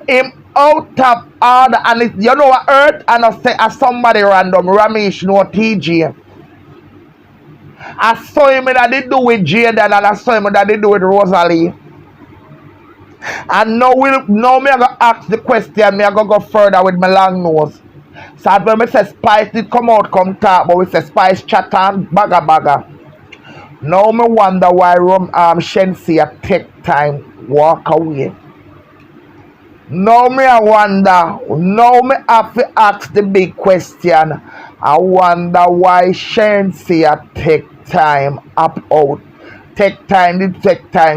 Him out of order, and it, you know what hurt? And I say as somebody random, Ramesh no TJ. I saw him that they do with Jaden, and I saw him that they do with Rosalie. And now me I go ask the question, me I go further with my long nose. So when me say Spice did come out, come talk, but we say Spice chat and bagga. Now me wonder why Shensi take time walk away. Now me I wonder, now me have to ask the big question. I wonder why Shensi take time up out. Take time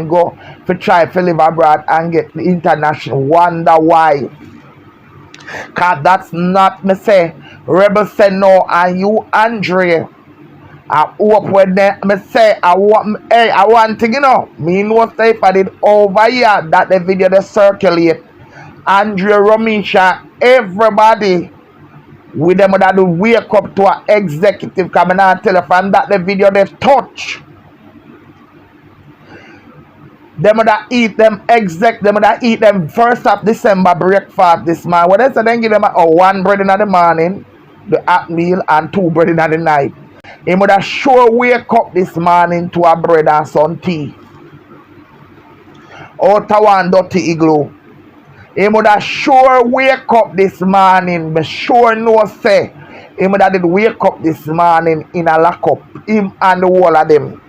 go to try to live abroad and get the international. Wonder why. Cause that's not me say. Rebel say no, and you Andre. I hope when me say I want to, you know. Me know say if I did over here that the video they circulate. Andre Romeich, everybody with them that do wake up to an executive coming on telephone that the video they touch. Them that eat them them that eat them 1st of December breakfast this morning. What they say then give them one bread in the morning, the hot meal, and 2 bread in the night. He would have sure wake up this morning to a bread and some tea. Out of one dirty igloo. He would have sure wake up this morning, but sure no say. He would have did wake up this morning in a lockup. Him and the whole of them.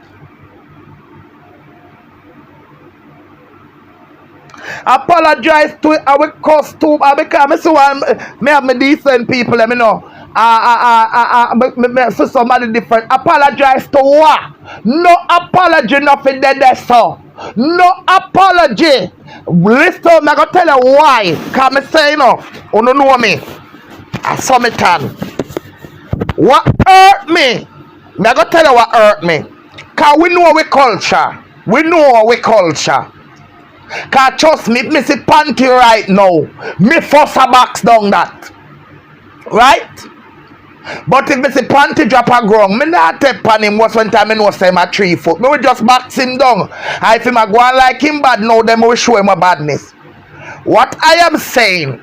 Apologize to our costume because I see me have me decent people, let me know. For somebody different. Apologize to what? No apology, nothing there, so. No apology. Listen, I'm gonna tell you why. Because I say, you know know me. I saw me tan. What hurt me? I'm gonna tell you what hurt me. Because we know our culture. We know our culture. Cause trust me, if me see panty right now, me force a box down that. Right? But if me see panty drop a ground, me not take pan him most one time I know say him a 3 foot. Me will just box him down. And if him a go on like him bad now, then me will show him a badness. What I am saying,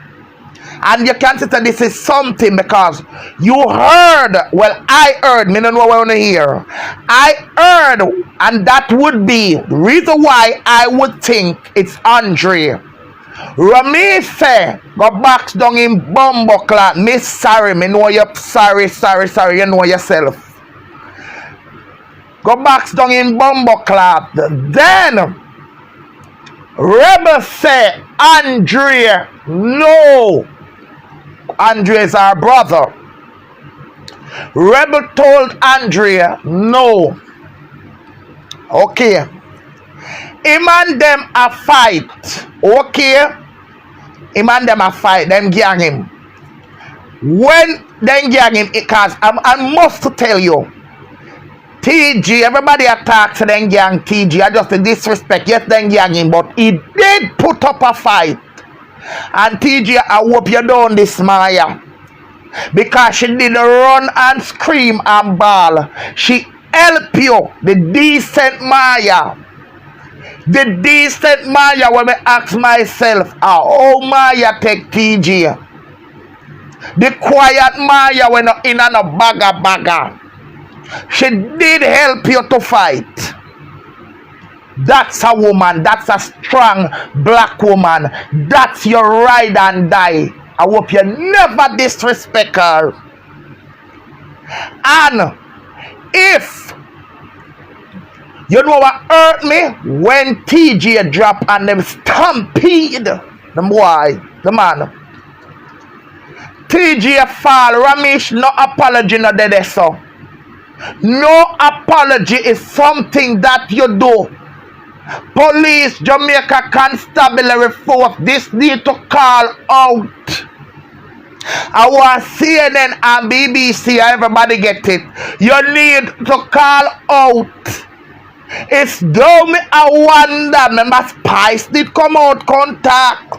and you can see that this is something because you heard, well I heard, me don't know what I want to hear. I heard, and that would be the reason why I would think it's Andre. Romeich say, go box down in bumbo clock. Me sorry, me know you sorry, you know yourself. Go box down in bumbo clock. Then Rebel say, Andre, no. Andre is our brother. Rebel told Andrea no. Okay. Him and them a fight. Okay. Him and them a fight. Them gang him. When them gang him, because I must tell you, TG, everybody attack to them gang TG. I just disrespect. Yes, them gang him, but he did put up a fight. And TJ, I hope you done this, Maya. Because she didn't run and scream and bawl. She helped you, the decent Maya. The decent Maya, when I ask myself, how Maya take TJ? The quiet Maya when in a bagga. She did help you to fight. That's a woman. That's a strong black woman. That's your ride and die. I hope you never disrespect her. And if you know what hurt me, when TJ drop and them stampede the boy, the man. TJ fall. Romeich, no apology, no dead so. No apology is something that you do. Police, Jamaica Constabulary Force, this need to call out. I want CNN and BBC, everybody get it. You need to call out. It's dumb, I wonder. Remember, Spice did come out contact.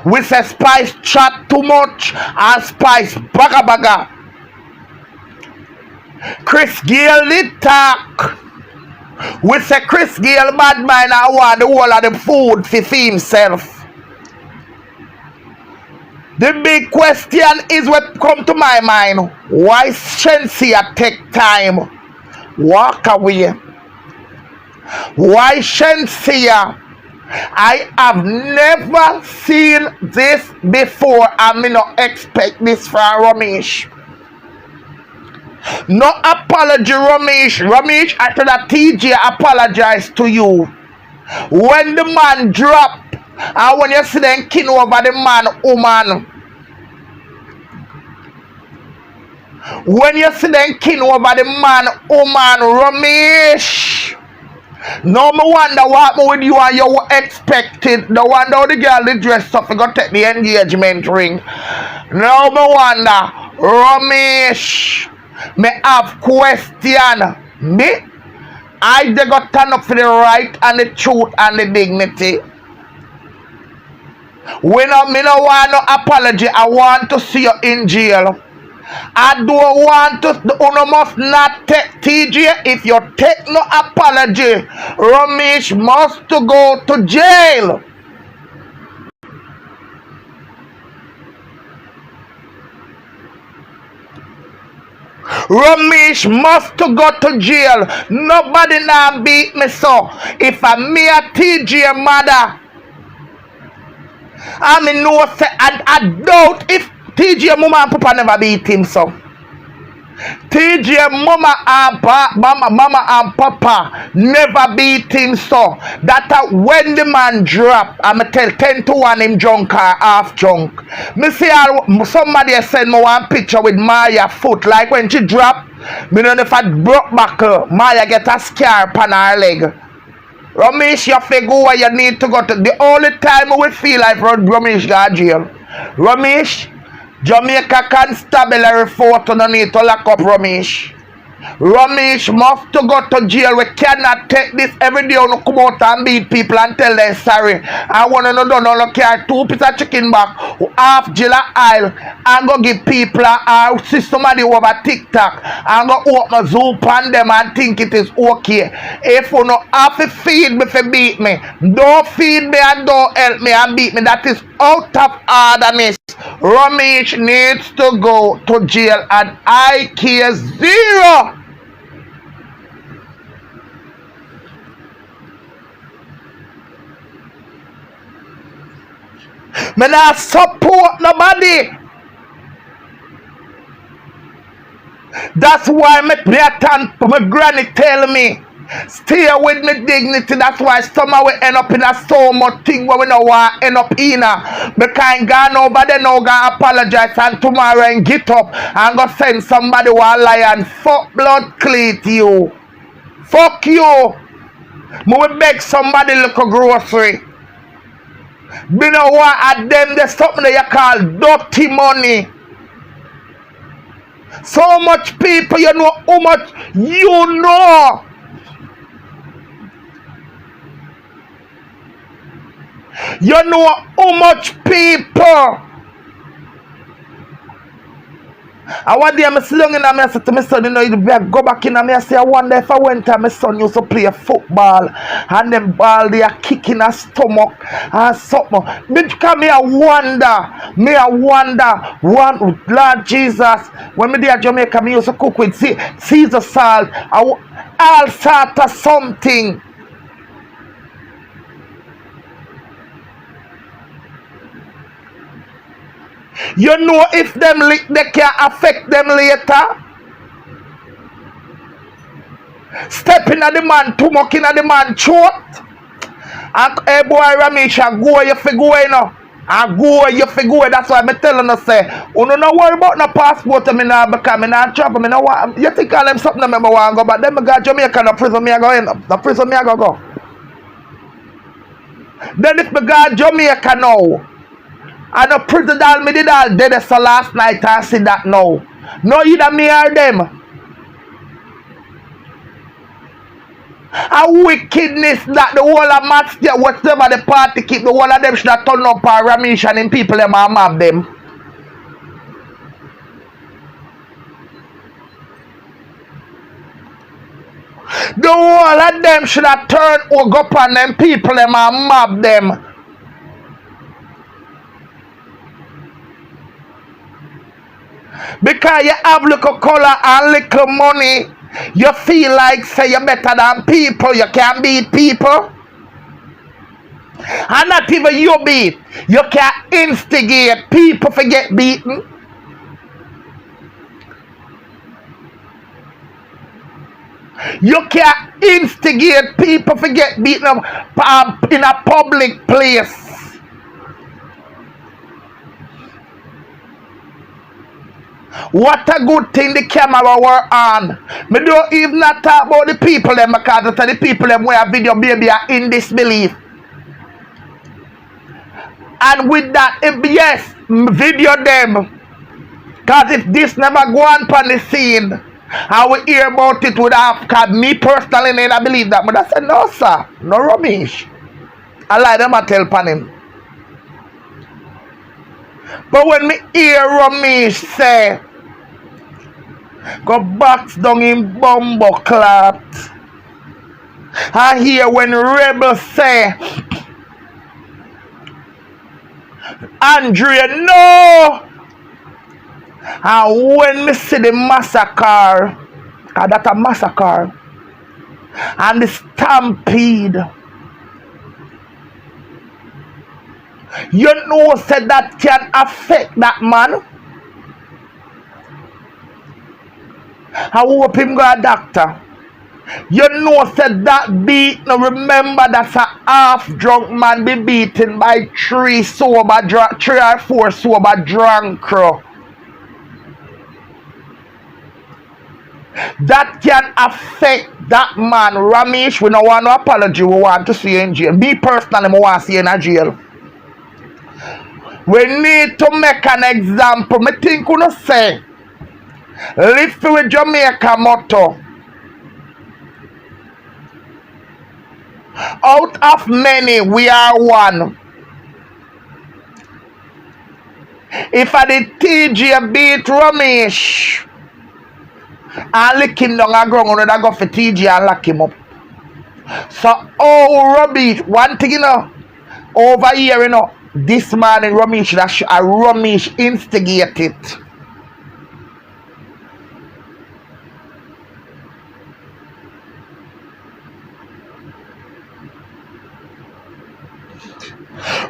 We say Spice chat too much and Spice baga. Chris Gale did talk. We say Chris Gale bad man, I want the whole of the food for himself. The big question is what come to my mind. Why Shensia take time? Walk away. Why Shensia? I have never seen this before and me not expect this from Romeich. No apology, Romeich. Romeich, after that TJ apologize to you. When the man drop, and when you see them kin over the man, woman. When you see them kin over the man, woman, Romeich. No me wonder what me with you and you expected. No wonder how the girl the dress up and go take the engagement ring. No me wonder. Romeich, me have question. Me? I they got turn up for the right and the truth and the dignity. Me no want no apology. I want to see you in jail. I don't want to, you must not take TJ. If you take no apology, Romeich must to go to jail. Romeich must to go to jail. Nobody now beat me so. If I'm me a TJ mother, I mean no say I doubt if TJ mama and papa never beat him so. TJ mama and papa never beat him so. That when the man drop, I'ma tell 10 to 1 him drunk or half drunk. Me see somebody send me one picture with MOYA foot like when she drop. Me know if I broke back MOYA get a scar on her leg. Romeich, you have to go where you need to go to. The only time we feel like Romeich got jail. Romeich, Jamaica constabulary photo no need to lock up Romeich. Romeich must to go to jail. We cannot take this every day on come out and beat people and tell them sorry. I want to know don't carry 2 pieces of chicken back half jail aisle and go give people or see somebody over TikTok and go open Zoom on them and think it is okay. If you no have to feed me for beat me, don't feed me and don't help me and beat me. That is out of orderness. Romeich needs to go to jail and I care zero. Me not support nobody. That's why my granny tell me stay with me dignity. That's why somehow we end up in a so much thing where we don't want end up in a. Because God nobody now gonna apologize and tomorrow and get up and go send somebody who lie and fuck blood cleat you. Fuck you. Me will beg somebody look a grocery. Me no want at them there's something that you call dirty money. So much people, you know how much you know. You know how much people. I want them to slung in and I said to my son, you know, you go back in and I say, I wonder if I went to my son used to play football and them ball they are kicking a stomach and something. Because me I wonder, one Lord Jesus, when me there in Jamaica, me used to cook with Caesar salt, all sort of something. You know if them lick they can affect them later. Stepping at the man, too much in at the man throat. And hey boy Romeich, I go you fi go you know. I go you fi go. That's why I'm telling you say, you don't worry about no passport me now because me not travel. Me no want. You think all them something that me want go, but them me got Jamaica no prison me I go in. The prison me I go. Then if me got Jamaica now. And the prison all me did all dead so last night I see that now. No either me or them. A wickedness that the whole of match there, whatever the party keep, the whole of them should have turned up for Romeich and in people them and mob them. The whole of them should have turned or go up on them people them and mob them. Because you have little color and little money, you feel like say you're better than people. You can't beat people. And not even you beat. You can instigate people to get beaten. You can instigate people to get beaten up in a public place. What a good thing the camera were on. Me don't even not talk about the people them, because the people them where video baby are in disbelief. And with that, yes, video them. Because if this never go on the scene, I will hear about it with half. Because me personally never believe that. But I said, no sir, no rubbish. I lie them I tell pan him. But when me hear Romeich say, go box down in bumbo clot, I hear when Rebel say, Andrea, no! And when me see the massacre, that a massacre, and the stampede, you know said that can affect that man. I hope him go a doctor. You know said that beat. Now remember that's a half drunk man be beaten by three or four sober drunk crew. That can affect that man. Romeich, we don't want no apology. We want to see you in jail. Me personally, I want to see you in a jail. We need to make an example. Me think we no say, live with Jamaica motto. Out of many, we are one. If I did TJ beat Romeich and lick him down the ground, I go for TJ and lock him up. So, Romeich, one thing you know, over here, you know, this man in Romeich, Romeich instigated.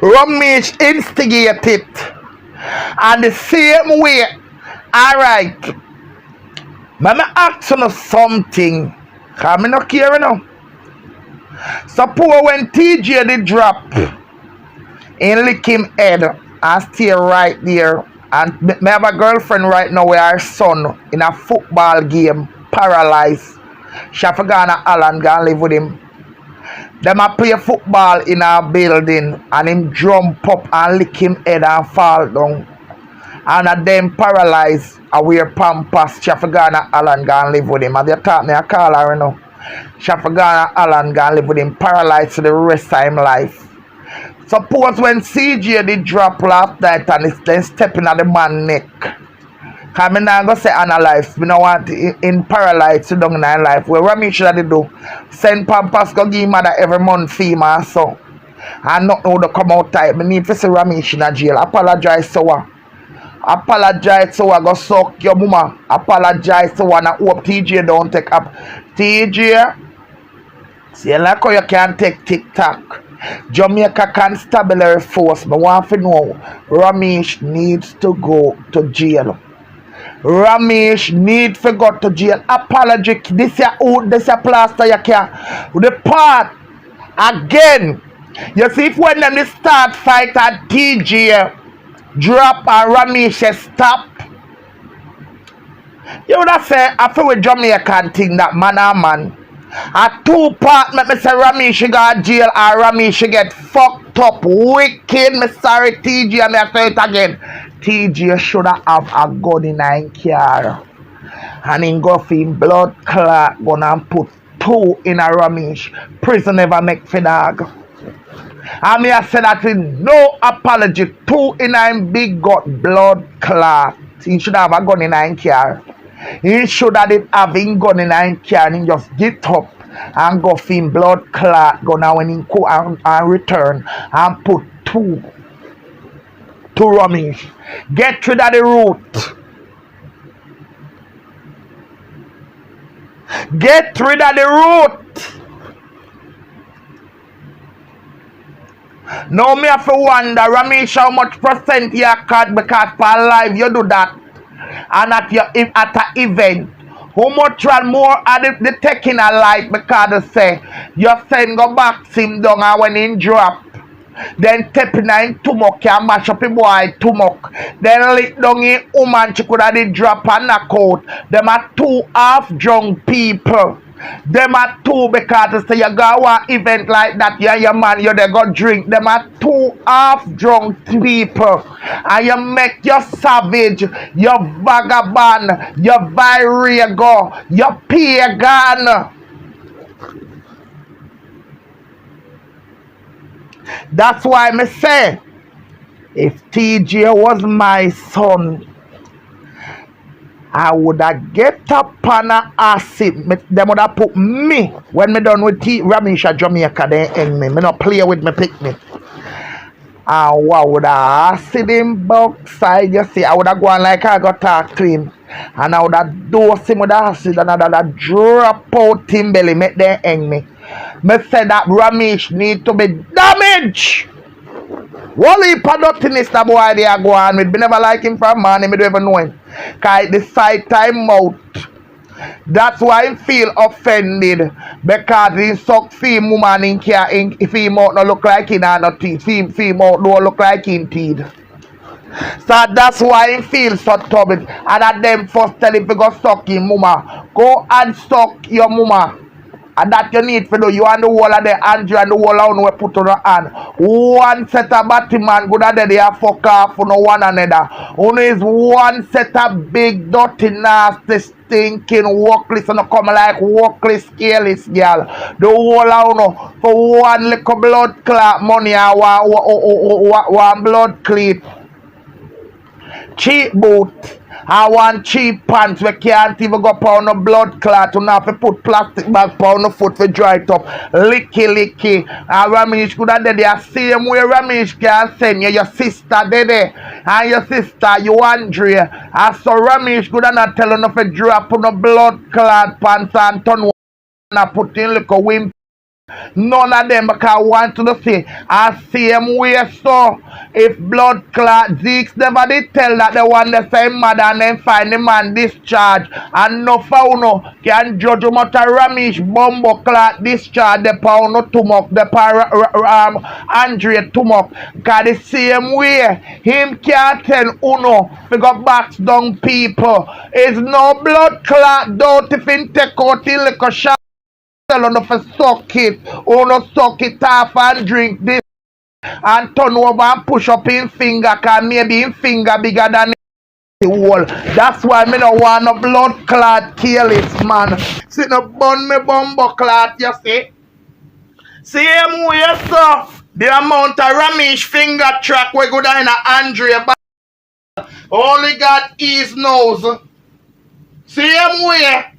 Romeich instigated. And the same way, alright. Let me ask you something. Because I not care now. Suppose when TJ did drop, and lick him head and stay right there. And me have a girlfriend right now with her son in a football game, paralyzed. She have to go to Holland and live with him. Them a play football in a building and him jump up and lick him head and fall down. And a them paralyzed, I wear pampas. She have to go to Holland and live with him. And they talk me, I call her now. She have to go to Holland and live with him, paralyzed for the rest of his life. Suppose when CJ did drop last night and it's then stepping at the man's neck. Because I'm not going to say analyze. I don't want in paralyzed to down in our life. Where Romeich should do? Send Pampas go give mother every month female so. And not know to come out tight. I need to see Romeich in a jail. Apologize to her. Apologize to her. Go suck your mama. Apologize to her. And I hope TJ don't take up. TJ, see like how you can take TikTok. Jamaica Constabulary Force, I want to know Romeich needs to go to jail. Romeich needs to go to jail. Apology. This is a plaster you can. The part again. You see if when them start fight at TJ drop and Romeich stop. You would have said after we Jamaican thing that man and man. A two part make me say Romeich go to jail or Romeich get fucked up wicked. Me sorry TJ and me say it again. TJ should have a gun in his car. And him go for him blood clot gonna put two in a Romeich. Prison never make for dog. And me I say that with no apology. Two in him big gut blood clot. He should have a gun in his car. He should have having gun in his car and he just get up and go for him blood clot gonna when he go and return and put two to Romeich. Get rid of the root. Get rid of the root. Now me have to wonder, Ramesh, how much percent you cut because for live you do that. And at an event. How much and more are the taking a life because they say you send go back him down and when he drop. Then tapping in tumok can mash up a boy tumok. Then lick down in woman she could have the drop and knock out. Them are two half drunk people. Them are two because they say you go to an event like that, you and your man, you they go drink. Them are two half drunk people. And you make you savage, you vagabond, you virago, you pagan. That's why I say, if TJ was my son, I would have get up on a acid. Them would have put me when me done with Ramesh Jamaica. They hang me. Me not play with me picnic. And what would have acid him backside? You see, I would have gone like I got talk to him, and I would have dose him with acid, and I would have drop out him belly. Make them hang me. Me say that Ramesh need to be damaged. One heap of dirtiness the boy they are going with. Me never like him from man, me don't even know him. Cause the side time out. That's why I feel offended. Because he suck fee woman in care if he mouth not look like him and not teeth. Fee mouth don't look like him teeth. So that's why I feel so troubled. And at them first tell him to go suck him mama. Go and suck your mama. And that you need for do. You and the wall of the Andrew and the wall of we put on the hand. One set of Batman good at they are fuck off for no one another. Only is one set of big dirty nasty stinking workless and come like workless careless girl. The whole of no for one little blood clot money and one blood cleat. Cheap boot. I want cheap pants we can't even go pound no blood clot to have to put plastic bag pound no foot for dry it up. Licky. And Ramesh could have the same way Ramesh can send you your sister there. And your sister, you Andrea. And so Ramesh could have not tell you no for drop no blood clot pants and turn and put in little wimp. None of them because I want to say I same way so if blood clot Zeeks never did tell that the one the same mother and then find the man discharge and no fauno can judge him out Ramesh bumbo clot discharge the pound no tumok the Andrea tumok because the same way him can't tell uno because box down people is no blood clot don't if him take out in like a shot on for suck it, or no suck it off and drink this and turn over and push up in finger cause maybe in finger bigger than the wall. That's why me no want no blood clot careless man. See no bun me bumbo clot, you see? Same way so the amount of Ramesh finger track we go down in Andrea but only God is knows. Same way